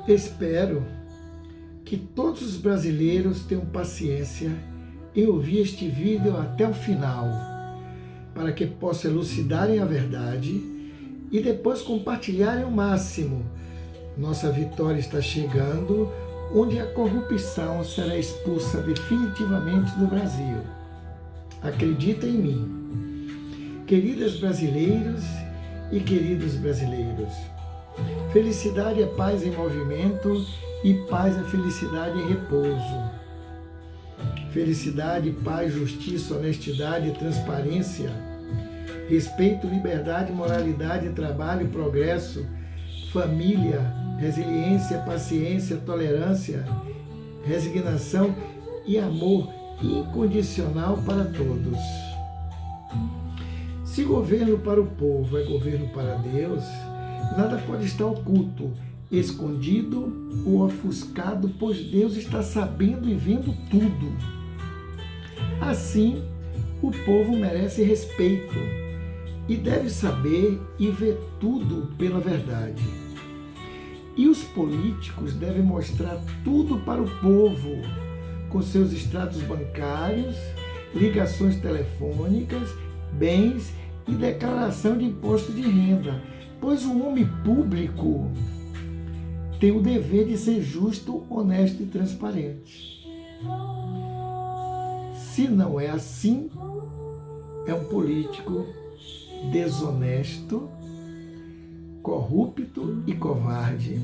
Espero que todos os brasileiros tenham paciência em ouvir este vídeo até o final, para que possam elucidarem a verdade e depois compartilharem o máximo. Nossa vitória está chegando, onde a corrupção será expulsa definitivamente do Brasil. Acredita em mim. Queridas brasileiros e queridos brasileiros, felicidade é paz em movimento e paz é felicidade em repouso. Felicidade, paz, justiça, honestidade, transparência, respeito, liberdade, moralidade, trabalho, progresso, família, resiliência, paciência, tolerância, resignação e amor incondicional para todos. Se governo para o povo é governo para Deus, nada pode estar oculto, escondido ou ofuscado, pois Deus está sabendo e vendo tudo. Assim, o povo merece respeito e deve saber e ver tudo pela verdade. E os políticos devem mostrar tudo para o povo, com seus extratos bancários, ligações telefônicas, bens e declaração de imposto de renda, pois o homem público tem o dever de ser justo, honesto e transparente. Se não é assim, é um político desonesto, corrupto e covarde.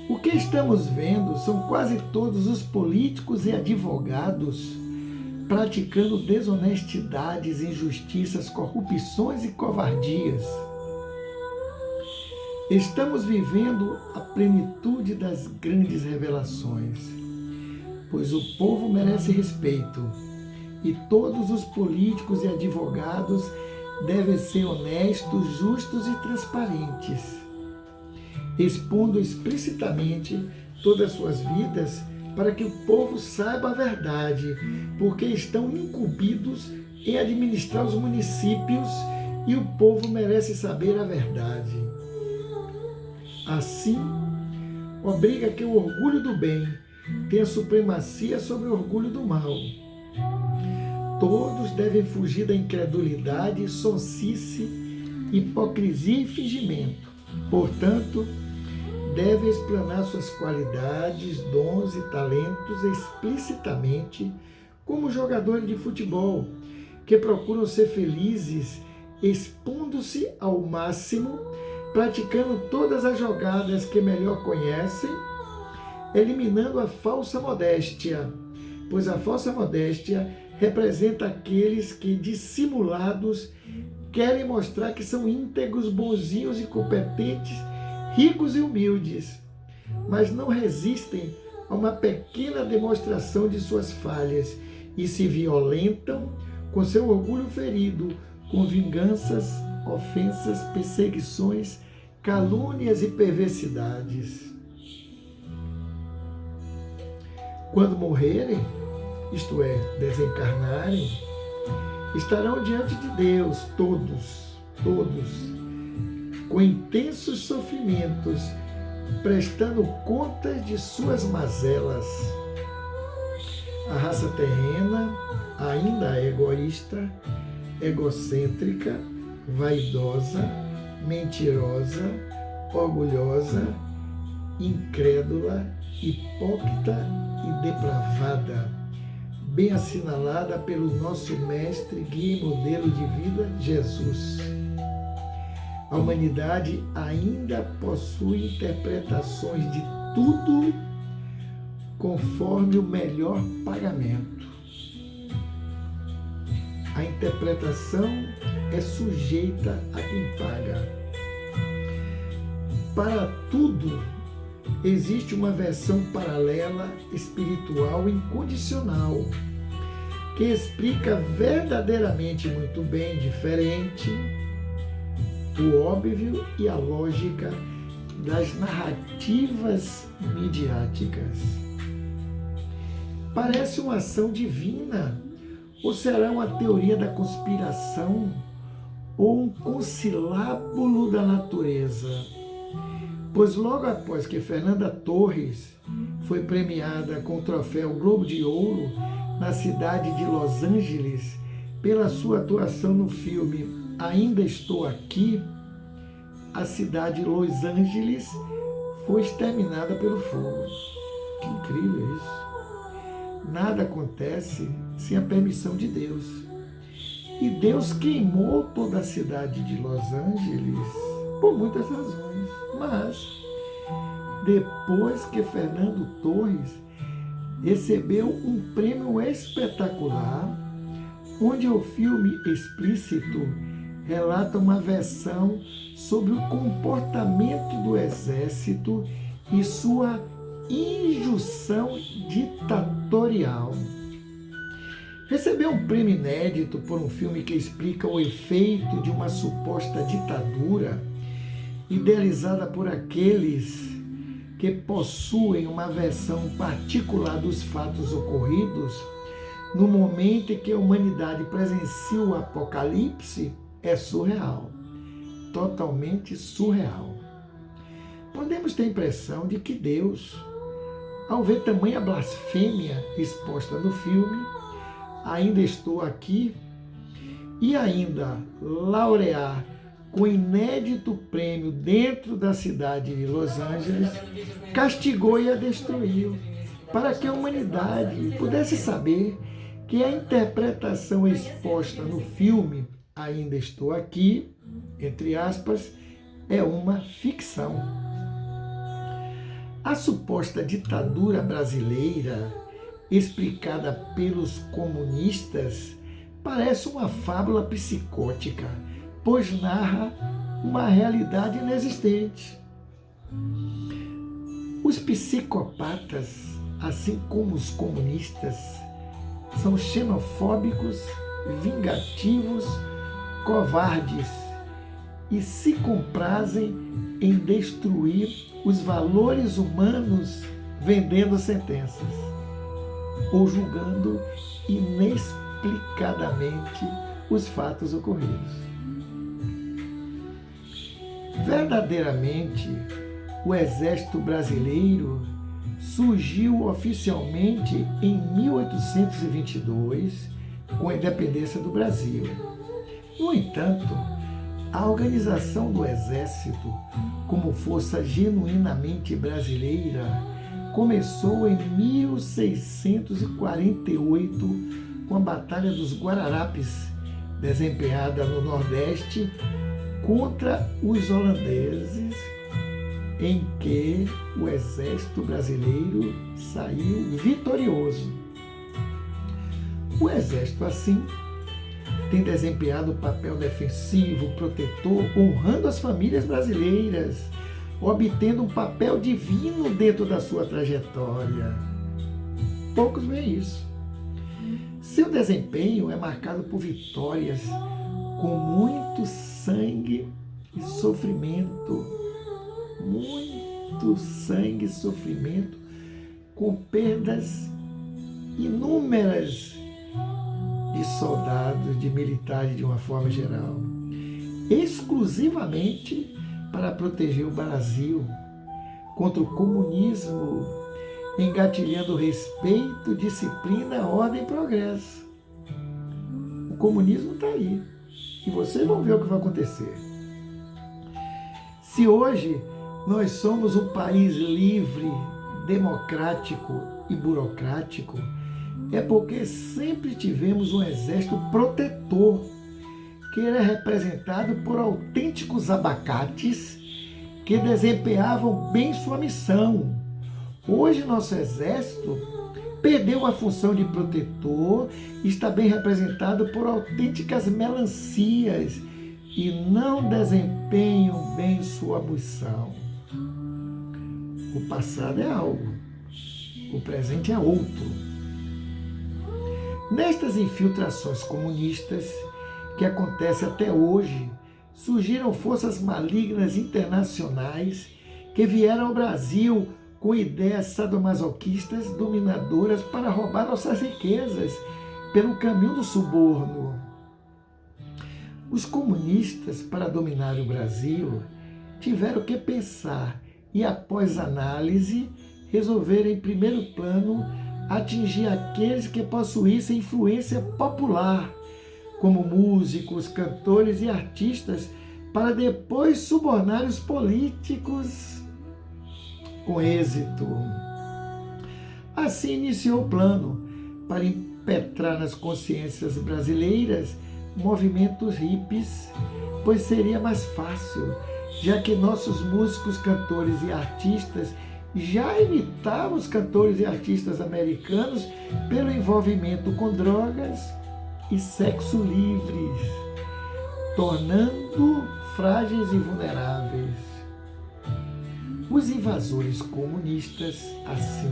O que estamos vendo são quase todos os políticos e advogados praticando desonestidades, injustiças, corrupções e covardias. Estamos vivendo a plenitude das grandes revelações, pois o povo merece respeito e todos os políticos e advogados devem ser honestos, justos e transparentes, expondo explicitamente todas as suas vidas para que o povo saiba a verdade, porque estão incumbidos em administrar os municípios e o povo merece saber a verdade. Assim, obriga que o orgulho do bem tenha supremacia sobre o orgulho do mal. Todos devem fugir da incredulidade, sonsice, hipocrisia e fingimento. Portanto, devem explanar suas qualidades, dons e talentos explicitamente, como jogadores de futebol, que procuram ser felizes, expondo-se ao máximo, praticando todas as jogadas que melhor conhecem, eliminando a falsa modéstia, pois a falsa modéstia representa aqueles que, dissimulados, querem mostrar que são íntegros, bonzinhos e competentes, ricos e humildes, mas não resistem a uma pequena demonstração de suas falhas e se violentam com seu orgulho ferido, com vinganças, ofensas, perseguições, calúnias e perversidades. Quando morrerem, isto é, desencarnarem, estarão diante de Deus todos, com intensos sofrimentos, prestando contas de suas mazelas. A raça terrena ainda é egoísta, egocêntrica, vaidosa, mentirosa, orgulhosa, incrédula, hipócrita e depravada, bem assinalada pelo nosso mestre, guia e modelo de vida, Jesus. A humanidade ainda possui interpretações de tudo conforme o melhor pagamento. A interpretação é sujeita a quem paga. Para tudo, existe uma versão paralela, espiritual, incondicional, que explica verdadeiramente muito bem, diferente, o óbvio e a lógica das narrativas midiáticas. Parece uma ação divina, ou será uma teoria da conspiração, ou um consilábulo da natureza? pois logo após que Fernanda Torres foi premiada com o troféu Globo de Ouro na cidade de Los Angeles pela sua atuação no filme Ainda Estou Aqui, a cidade de Los Angeles foi exterminada pelo fogo. Que incrível isso! Nada acontece sem a permissão de Deus. E Deus queimou toda a cidade de Los Angeles por muitas razões. Mas, depois que Fernando Torres recebeu um prêmio espetacular, onde o filme explícito relata uma versão sobre o comportamento do exército e sua injunção ditatorial. Recebeu um prêmio inédito por um filme que explica o efeito de uma suposta ditadura idealizada por aqueles que possuem uma versão particular dos fatos ocorridos no momento em que a humanidade presencia o apocalipse. É surreal, totalmente surreal. Podemos ter a impressão de que Deus, ao ver tamanha blasfêmia exposta no filme, Ainda Estou Aqui, e ainda laurear com inédito prêmio dentro da cidade de Los Angeles, castigou e a destruiu, para que a humanidade pudesse saber que a interpretação exposta no filme Ainda Estou Aqui, entre aspas, é uma ficção. A suposta ditadura brasileira, explicada pelos comunistas, parece uma fábula psicótica, pois narra uma realidade inexistente. Os psicopatas, assim como os comunistas, são xenofóbicos, vingativos, covardes e se comprazem em destruir os valores humanos vendendo sentenças ou julgando inexplicadamente os fatos ocorridos. Verdadeiramente, o Exército Brasileiro surgiu oficialmente em 1822, com a independência do Brasil. No entanto, a organização do Exército, como força genuinamente brasileira, começou em 1648 com a Batalha dos Guararapes, desempenhada no Nordeste contra os holandeses, em que o Exército Brasileiro saiu vitorioso. O Exército, assim, tem desempenhado o papel defensivo, protetor, honrando as famílias brasileiras, obtendo um papel divino dentro da sua trajetória. Poucos veem isso. Seu desempenho é marcado por vitórias com muito sangue e sofrimento. Muito sangue e sofrimento, com perdas inúmeras de soldados, de militares de uma forma geral, exclusivamente para proteger o Brasil contra o comunismo, engatilhando respeito, disciplina, ordem e progresso. O comunismo está aí e vocês vão ver o que vai acontecer. Se hoje nós somos um país livre, democrático e burocrático, é porque sempre tivemos um exército protetor, que era representado por autênticos abacates que desempenhavam bem sua missão. Hoje nosso exército perdeu a função de protetor e está bem representado por autênticas melancias e não desempenham bem sua missão. O passado é algo, o presente é outro. Nestas infiltrações comunistas que acontecem até hoje, surgiram forças malignas internacionais que vieram ao Brasil com ideias sadomasoquistas dominadoras para roubar nossas riquezas pelo caminho do suborno. Os comunistas, para dominar o Brasil, tiveram que pensar e, após análise, resolveram, em primeiro plano, atingir aqueles que possuíssem influência popular, como músicos, cantores e artistas, para depois subornar os políticos com êxito. Assim iniciou o plano para impetrar nas consciências brasileiras movimentos hippies, pois seria mais fácil, já que nossos músicos, cantores e artistas já imitavam os cantores e artistas americanos pelo envolvimento com drogas e sexo livres, tornando frágeis e vulneráveis. Os invasores comunistas, assim,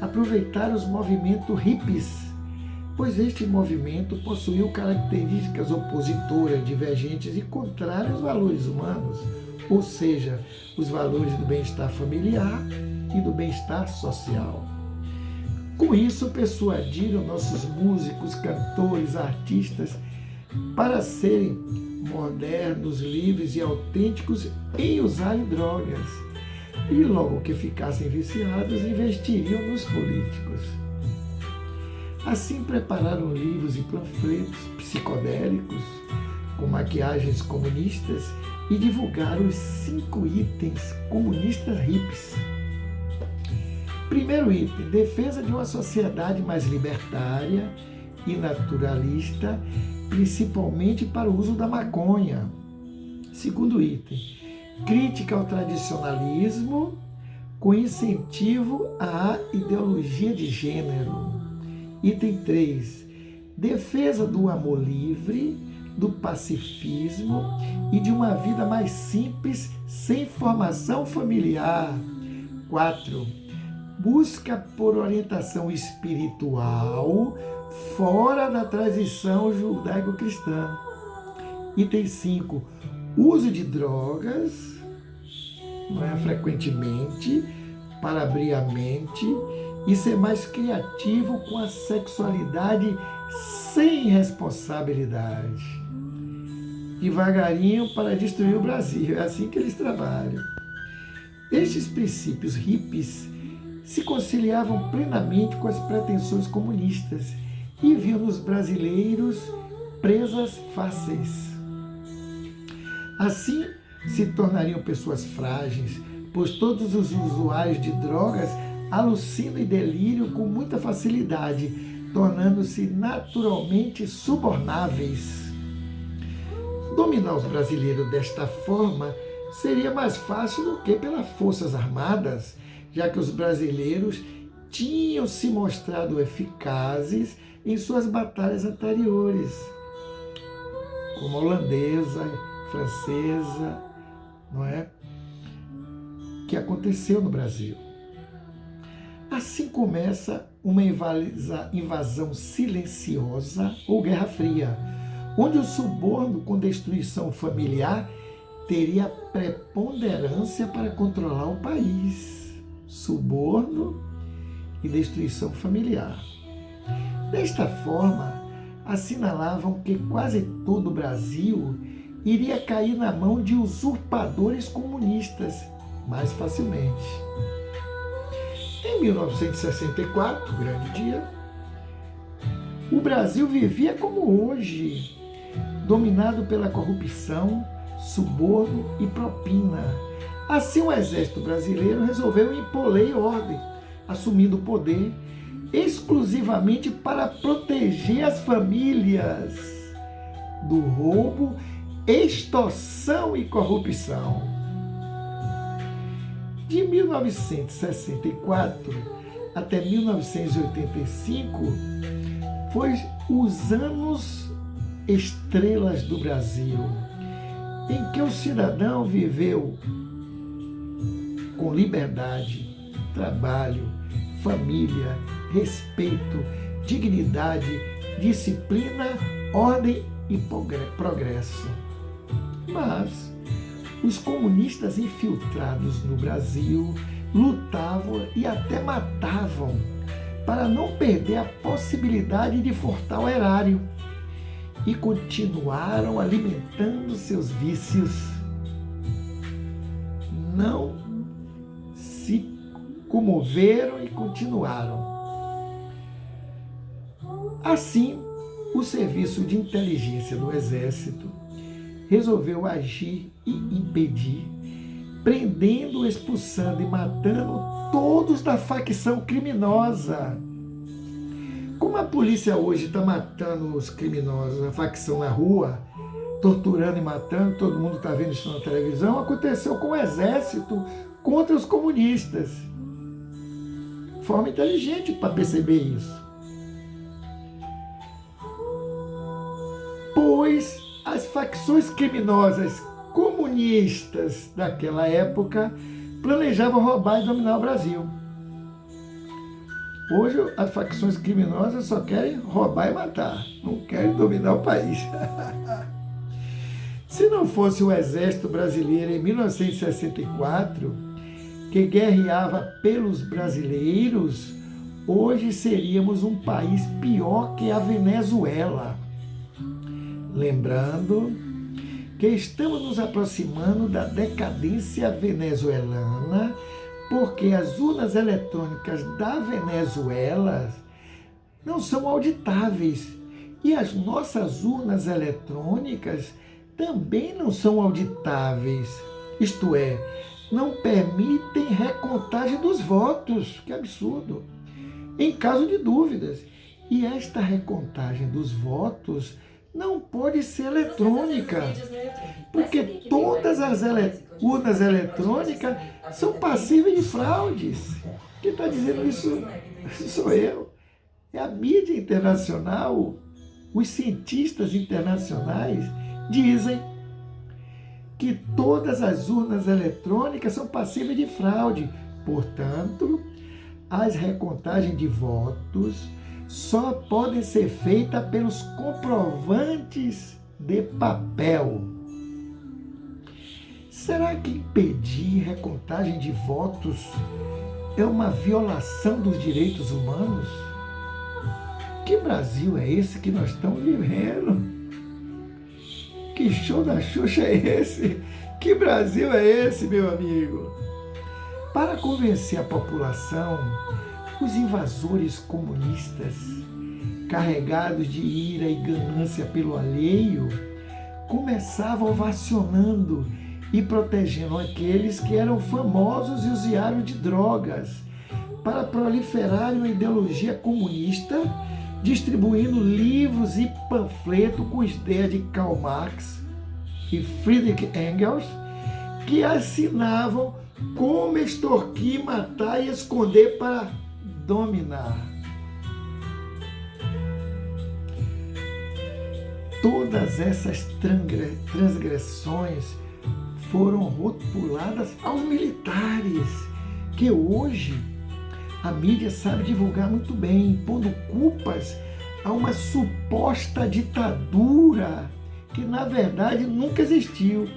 aproveitaram os movimentos hippies, pois este movimento possuiu características opositoras, divergentes e contrárias aos valores humanos, ou seja, os valores do bem-estar familiar e do bem-estar social. Com isso, persuadiram nossos músicos, cantores, artistas para serem modernos, livres e autênticos em usarem drogas. E logo que ficassem viciados, investiriam nos políticos. Assim, prepararam livros e panfletos psicodélicos com maquiagens comunistas e divulgaram os 5 itens comunistas hippies. Primeiro item: defesa de uma sociedade mais libertária e naturalista, principalmente para o uso da maconha. Segundo item: crítica ao tradicionalismo com incentivo à ideologia de gênero. Item 3. Defesa do amor livre, do pacifismo e de uma vida mais simples, sem formação familiar. 4. Busca por orientação espiritual fora da tradição judaico-cristã. Item 5. Uso de drogas, frequentemente, para abrir a mente e ser mais criativo com a sexualidade sem responsabilidade. Devagarinho para destruir o Brasil, é assim que eles trabalham. Estes princípios hippies se conciliavam plenamente com as pretensões comunistas e viam nos brasileiros presas fáceis. Assim, se tornariam pessoas frágeis, pois todos os usuários de drogas alucinam e delírio com muita facilidade, tornando-se naturalmente subornáveis. Dominar os brasileiros desta forma seria mais fácil do que pelas Forças Armadas, já que os brasileiros tinham se mostrado eficazes em suas batalhas anteriores, como a holandesa, francesa, não é? Que aconteceu no Brasil. Assim começa uma invasão silenciosa ou Guerra Fria, onde o suborno com destruição familiar teria preponderância para controlar o país. Suborno e destruição familiar. Desta forma, assinalavam que quase todo o Brasil iria cair na mão de usurpadores comunistas mais facilmente. Em 1964, grande dia, o Brasil vivia como hoje, dominado pela corrupção, suborno e propina. Assim, o exército brasileiro resolveu impor lei e ordem, assumindo o poder exclusivamente para proteger as famílias do roubo, extorsão e corrupção. De 1964 até 1985 foi os anos estrelas do Brasil, em que o cidadão viveu com liberdade, trabalho, família, respeito, dignidade, disciplina, ordem e progresso. Mas os comunistas infiltrados no Brasil lutavam e até matavam para não perder a possibilidade de furtar o erário e continuaram alimentando seus vícios. Não promoveram e continuaram. Assim, o Serviço de Inteligência do Exército resolveu agir e impedir, prendendo, expulsando e matando todos da facção criminosa. Como a polícia hoje está matando os criminosos, a facção na rua, torturando e matando, todo mundo está vendo isso na televisão, aconteceu com o exército contra os comunistas. Forma inteligente para perceber isso. Pois as facções criminosas comunistas daquela época planejavam roubar e dominar o Brasil. Hoje as facções criminosas só querem roubar e matar, não querem dominar o país. Se não fosse o Exército Brasileiro em 1964, que guerreava pelos brasileiros, hoje seríamos um país pior que a Venezuela. Lembrando que estamos nos aproximando da decadência venezuelana, porque as urnas eletrônicas da Venezuela não são auditáveis e as nossas urnas eletrônicas também não são auditáveis, isto é, não permitem recontagem dos votos, que absurdo, em caso de dúvidas. E esta recontagem dos votos não pode ser eletrônica, porque todas as urnas eletrônicas são passíveis de fraudes. Quem está dizendo isso sou eu. É a mídia internacional, os cientistas internacionais dizem que todas as urnas eletrônicas são passíveis de fraude. Portanto, as recontagens de votos só podem ser feitas pelos comprovantes de papel. Será que impedir recontagem de votos é uma violação dos direitos humanos? Que Brasil é esse que nós estamos vivendo? Que show da Xuxa é esse? Que Brasil é esse, meu amigo? Para convencer a população, os invasores comunistas, carregados de ira e ganância pelo alheio, começavam ovacionando e protegendo aqueles que eram famosos e usuários de drogas, para proliferarem uma ideologia comunista, distribuindo livros e panfletos com ideias de Karl Marx e Friedrich Engels, que assinavam como extorquir, matar e esconder para dominar. Todas essas transgressões foram rotuladas aos militares, que hoje a mídia sabe divulgar muito bem, pondo culpas a uma suposta ditadura que, na verdade, nunca existiu,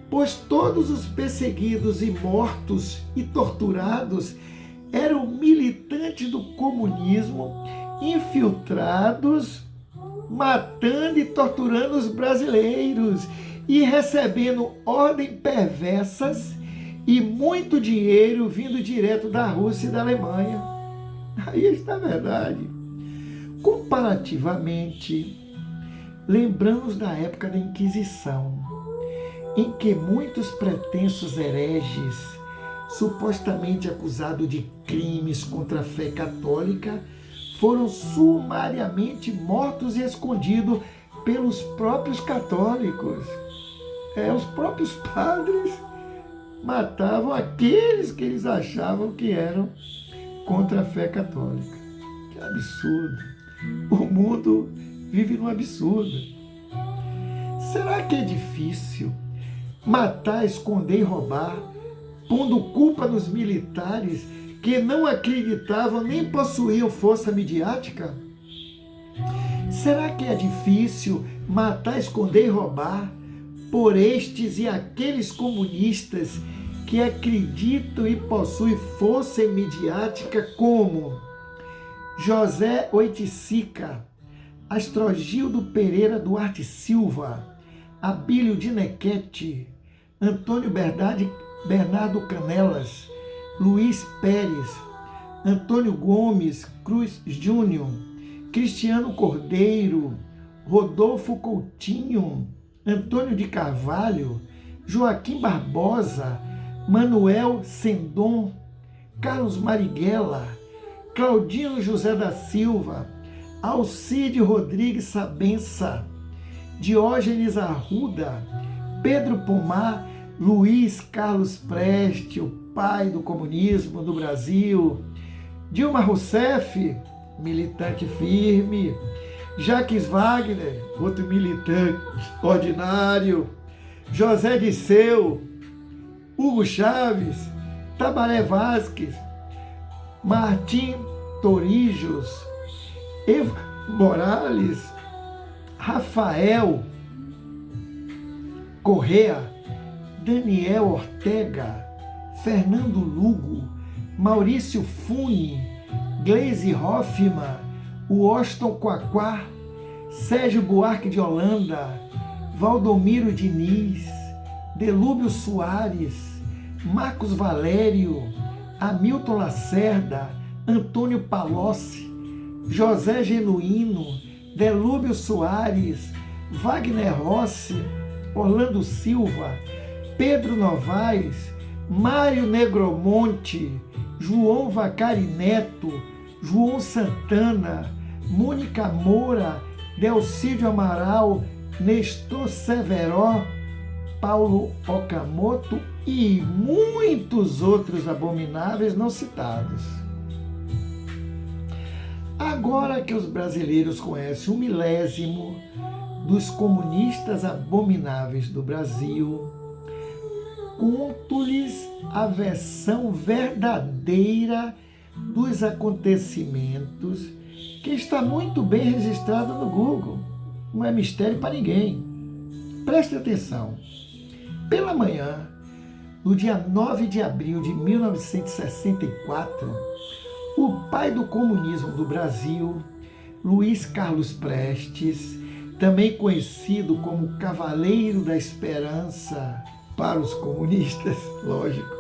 pois todos os perseguidos e mortos e torturados eram militantes do comunismo, infiltrados, matando e torturando os brasileiros e recebendo ordens perversas e muito dinheiro vindo direto da Rússia e da Alemanha. Aí está a verdade. Comparativamente, lembramos da época da Inquisição, em que muitos pretensos hereges, supostamente acusados de crimes contra a fé católica, foram sumariamente mortos e escondidos pelos próprios católicos. Os próprios padres matavam aqueles que eles achavam que eram contra a fé católica. Que absurdo! O mundo vive num absurdo. Será que é difícil matar, esconder e roubar, pondo culpa nos militares que não acreditavam nem possuíam força midiática? Será que é difícil matar, esconder e roubar por estes e aqueles comunistas que acreditam e possuem força midiática como José Oiticica, Astrogildo Pereira Duarte Silva, Abílio de Nequete, Antônio Bernardo Canelas, Luiz Pérez, Antônio Gomes Cruz Júnior, Cristiano Cordeiro, Rodolfo Coutinho, Antônio de Carvalho, Joaquim Barbosa, Manuel Sendon, Carlos Marighella, Claudino José da Silva, Alcide Rodrigues Sabença, Diógenes Arruda, Pedro Pomar, Luiz Carlos Preste, o pai do comunismo no Brasil, Dilma Rousseff, militante firme, Jacques Wagner, outro militante ordinário, José Disseu, Hugo Chaves, Tabaré Vázquez, Martim Torijos, Evo Morales, Rafael Correa, Daniel Ortega, Fernando Lugo, Maurício Fune, Gleisi Hoffmann, Washington Quaquá, Sérgio Buarque de Holanda, Valdomiro Diniz, Delúbio Soares, Marcos Valério, Hamilton Lacerda, Antônio Palocci, José Genuíno, Delúbio Soares, Wagner Rossi, Orlando Silva, Pedro Novaes, Mário Negromonte, João Vacari Neto, João Santana, Mônica Moura, Delcídio Amaral, Nestor Severo, Paulo Okamoto e muitos outros abomináveis não citados. Agora que os brasileiros conhecem 1/1000 dos comunistas abomináveis do Brasil, conto-lhes a versão verdadeira dos acontecimentos, que está muito bem registrada no Google. Não é mistério para ninguém. Preste atenção. Pela manhã, no dia 9 de abril de 1964, o pai do comunismo do Brasil, Luiz Carlos Prestes, também conhecido como Cavaleiro da Esperança para os comunistas, lógico,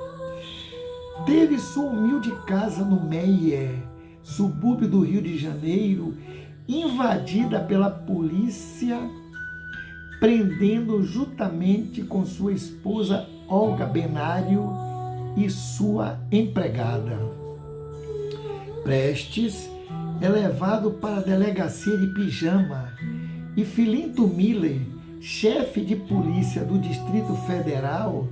teve sua humilde casa no Meier, subúrbio do Rio de Janeiro, invadida pela polícia, prendendo juntamente com sua esposa Olga Benário e sua empregada. Prestes é levado para a delegacia de Pijama e Filinto Miller, chefe de polícia do Distrito Federal,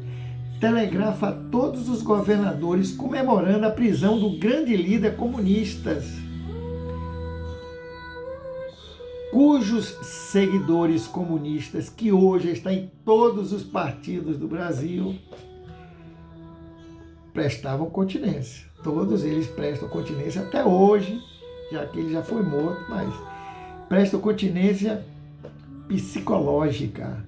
telegrafa a todos os governadores comemorando a prisão do grande líder comunista, cujos seguidores comunistas, que hoje estão em todos os partidos do Brasil, prestavam continência. Todos eles prestam continência até hoje, já que ele já foi morto, mas prestam continência psicológica.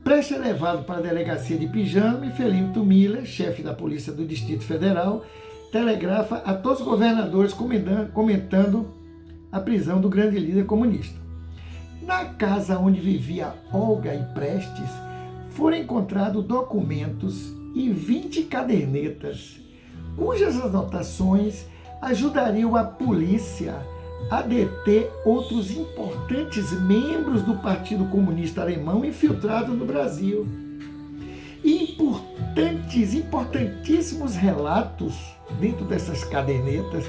Prestes é levado para a delegacia de Pijama e Filinto Miller, chefe da Polícia do Distrito Federal, telegrafa a todos os governadores comentando a prisão do grande líder comunista. Na casa onde vivia Olga e Prestes, foram encontrados documentos e 20 cadernetas, cujas anotações ajudariam a polícia a deter outros importantes membros do Partido Comunista Alemão infiltrados no Brasil. E importantíssimos relatos dentro dessas cadernetas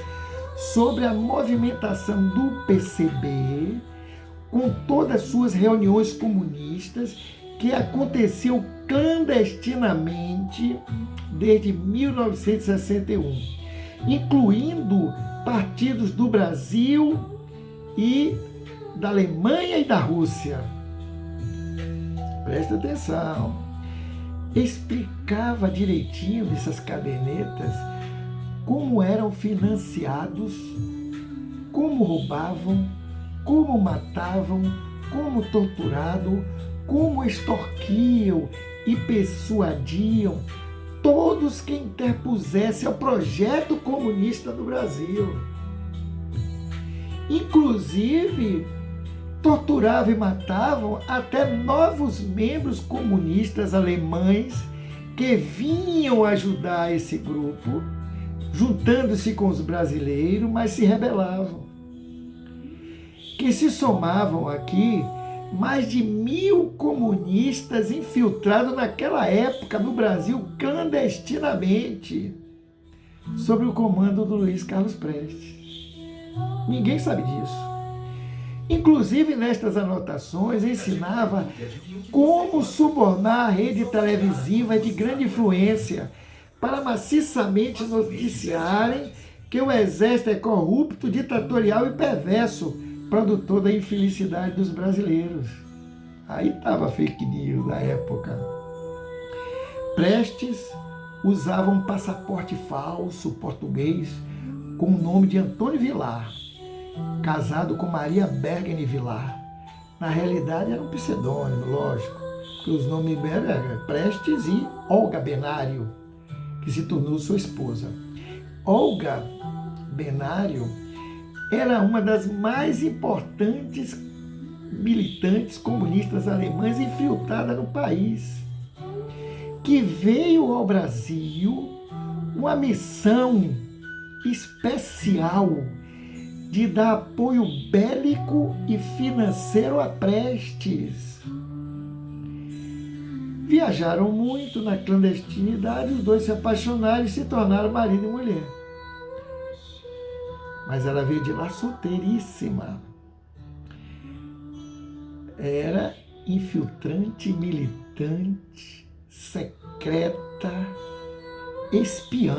sobre a movimentação do PCB, com todas as suas reuniões comunistas que aconteciam clandestinamente desde 1961, incluindo partidos do Brasil e da Alemanha e da Rússia. Presta atenção. Explicava direitinho nessas cadernetas como eram financiados, como roubavam, como matavam, como torturavam, como extorquiam e persuadiam todos que interpusessem ao projeto comunista do Brasil. Inclusive, torturavam e matavam até novos membros comunistas alemães que vinham ajudar esse grupo, juntando-se com os brasileiros, mas se rebelavam. Que se somavam aqui mais de 1.000 comunistas infiltrados naquela época no Brasil clandestinamente, sob o comando do Luiz Carlos Prestes. Ninguém sabe disso. Inclusive, nestas anotações, ensinava como subornar a rede televisiva de grande influência para maciçamente noticiarem que o exército é corrupto, ditatorial e perverso, produtor da infelicidade dos brasileiros. Aí estava fake news na época. Prestes usava um passaporte falso português com o nome de Antônio Vilar, casado com Maria Bergene Vilar. Na realidade era um pseudônimo, lógico, que os nomes eram Prestes e Olga Benário, que se tornou sua esposa. Olga Benário era uma das mais importantes militantes comunistas alemãs infiltrada no país, que veio ao Brasil uma missão especial de dar apoio bélico e financeiro a Prestes. Viajaram muito na clandestinidade, os dois se apaixonaram e se tornaram marido e mulher. Mas ela veio de lá solteiríssima. Era infiltrante, militante, secreta, espiã.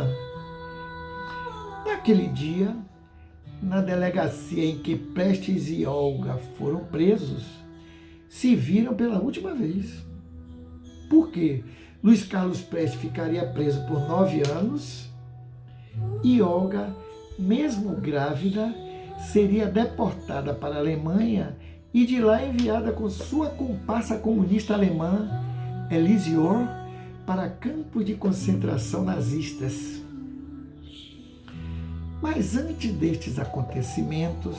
Naquele dia, na delegacia em que Prestes e Olga foram presos, se viram pela última vez. Por quê? Luiz Carlos Prestes ficaria preso por 9 anos e Olga, mesmo grávida, seria deportada para a Alemanha e de lá enviada com sua comparsa comunista alemã, Elise Ohr, para campos de concentração nazistas. Mas antes destes acontecimentos,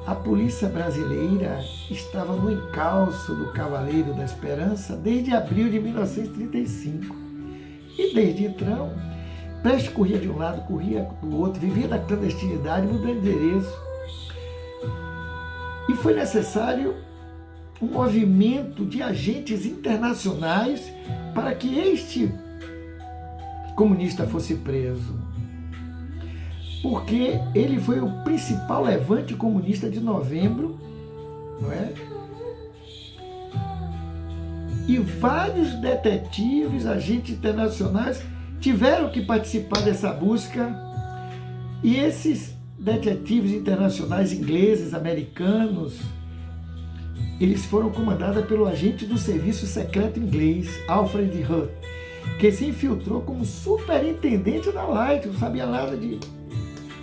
a polícia brasileira estava no encalço do Cavaleiro da Esperança desde abril de 1935. E desde então, Prestes corria de um lado, corria do outro, vivia na clandestinidade, mudando de endereço. E foi necessário um movimento de agentes internacionais para que este comunista fosse preso. Porque ele foi o principal levante comunista de novembro, não é? E vários detetives, agentes internacionais, tiveram que participar dessa busca. E esses detetives internacionais ingleses, americanos, eles foram comandados pelo agente do serviço secreto inglês, Alfred Hutt, que se infiltrou como superintendente da Light, não sabia nada de...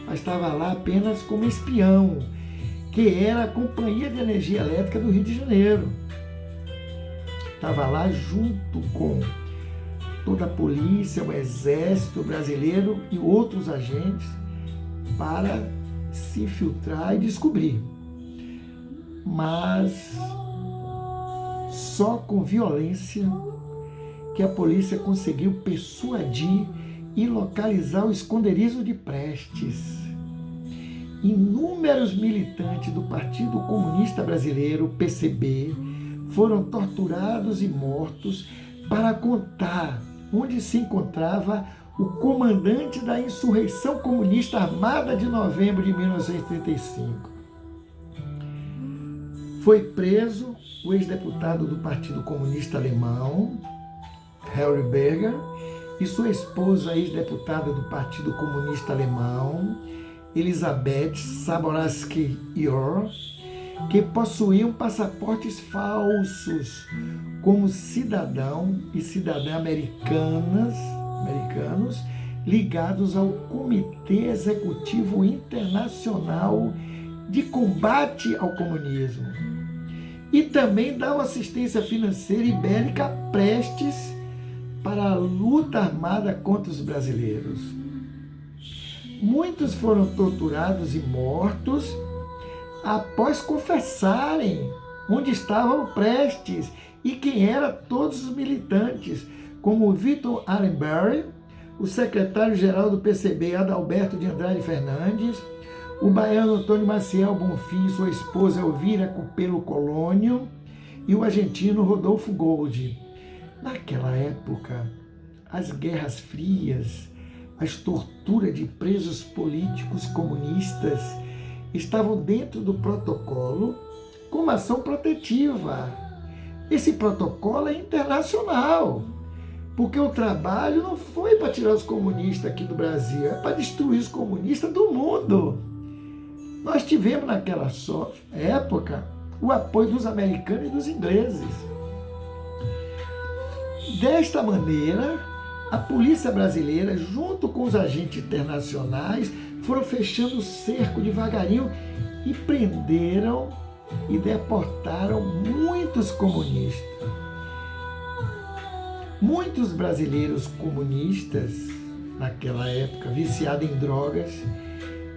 mas estava lá apenas como espião, que era a Companhia de Energia Elétrica do Rio de Janeiro. Estava lá junto com toda a polícia, o exército brasileiro e outros agentes para se infiltrar e descobrir. Mas só com violência que a polícia conseguiu persuadir e localizar o esconderijo de Prestes. Inúmeros militantes do Partido Comunista Brasileiro, PCB, foram torturados e mortos para contar onde se encontrava o comandante da insurreição comunista armada de novembro de 1935. Foi preso o ex-deputado do Partido Comunista Alemão, Harry Berger, e sua esposa, ex-deputada do Partido Comunista Alemão, Elisabeth Saborowski-Ohr, que possuíam passaportes falsos como cidadão e cidadã americanos ligados ao Comitê Executivo Internacional de Combate ao Comunismo. E também davam assistência financeira e bélica a Prestes para a luta armada contra os brasileiros. Muitos foram torturados e mortos após confessarem onde estavam Prestes e quem eram todos os militantes, como Vitor Allenberry, o secretário-geral do PCB, Adalberto de Andrade Fernandes, o baiano Antônio Maciel Bonfim, sua esposa Elvira Cupelo Colônio e o argentino Rodolfo Gold. Naquela época, as guerras frias, as torturas de presos políticos comunistas estavam dentro do protocolo como ação protetiva. Esse protocolo é internacional, porque o trabalho não foi para tirar os comunistas aqui do Brasil, é para destruir os comunistas do mundo. Nós tivemos naquela época o apoio dos americanos e dos ingleses. Desta maneira, a polícia brasileira, junto com os agentes internacionais, foram fechando o cerco devagarinho e prenderam e deportaram muitos comunistas. Muitos brasileiros comunistas, naquela época, viciados em drogas,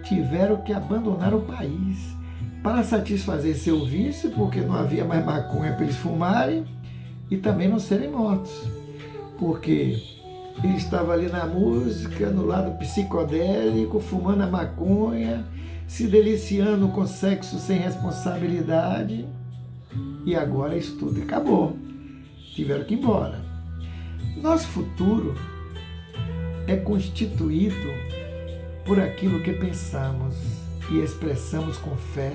tiveram que abandonar o país para satisfazer seu vício, porque não havia mais maconha para eles fumarem e também não serem mortos, porque ele estava ali na música, no lado psicodélico, fumando a maconha, se deliciando com sexo sem responsabilidade, e agora isso tudo acabou. Tiveram que ir embora. Nosso futuro é constituído por aquilo que pensamos e expressamos com fé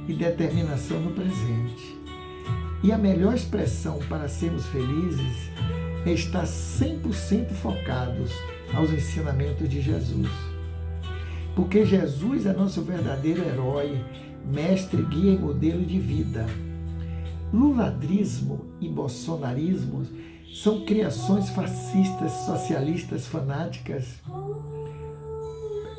e determinação no presente. E a melhor expressão para sermos felizes é estar 100% focados aos ensinamentos de Jesus. Porque Jesus é nosso verdadeiro herói, mestre, guia e modelo de vida. Luladrismo e bolsonarismo são criações fascistas, socialistas, fanáticas,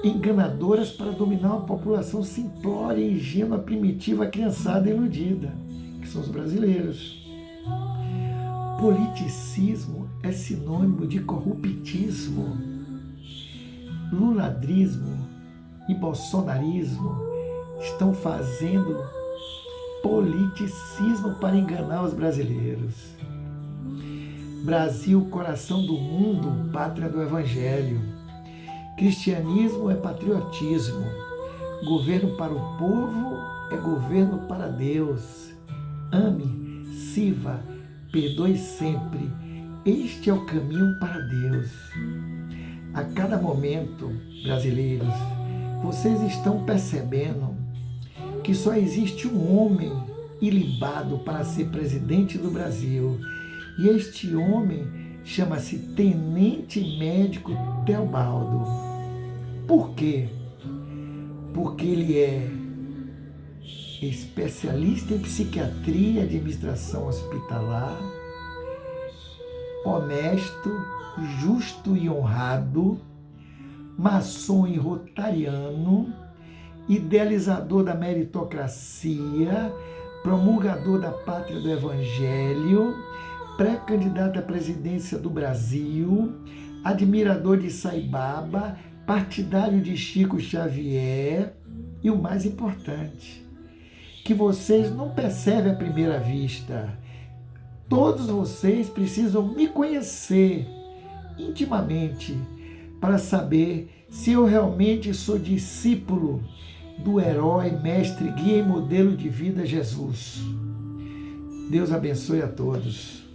enganadoras para dominar uma população simplória, ingênua, primitiva, criançada e iludida, que são os brasileiros. Politicismo é sinônimo de corruptismo. Luladrismo e bolsonarismo estão fazendo politicismo para enganar os brasileiros. Brasil, coração do mundo, pátria do Evangelho. Cristianismo é patriotismo. Governo para o povo é governo para Deus. Ame, sirva, perdoe sempre. Este é o caminho para Deus. A cada momento, brasileiros, vocês estão percebendo que só existe um homem ilibado para ser presidente do Brasil. E este homem chama-se Tenente Médico Teobaldo. Por quê? Porque ele é especialista em psiquiatria e administração hospitalar, honesto, justo e honrado, maçom e rotariano, idealizador da meritocracia, promulgador da pátria do Evangelho, pré-candidato à presidência do Brasil, admirador de Sai Baba, partidário de Chico Xavier e o mais importante, que vocês não percebem à primeira vista. Todos vocês precisam me conhecer intimamente para saber se eu realmente sou discípulo do herói, mestre, guia e modelo de vida Jesus. Deus abençoe a todos.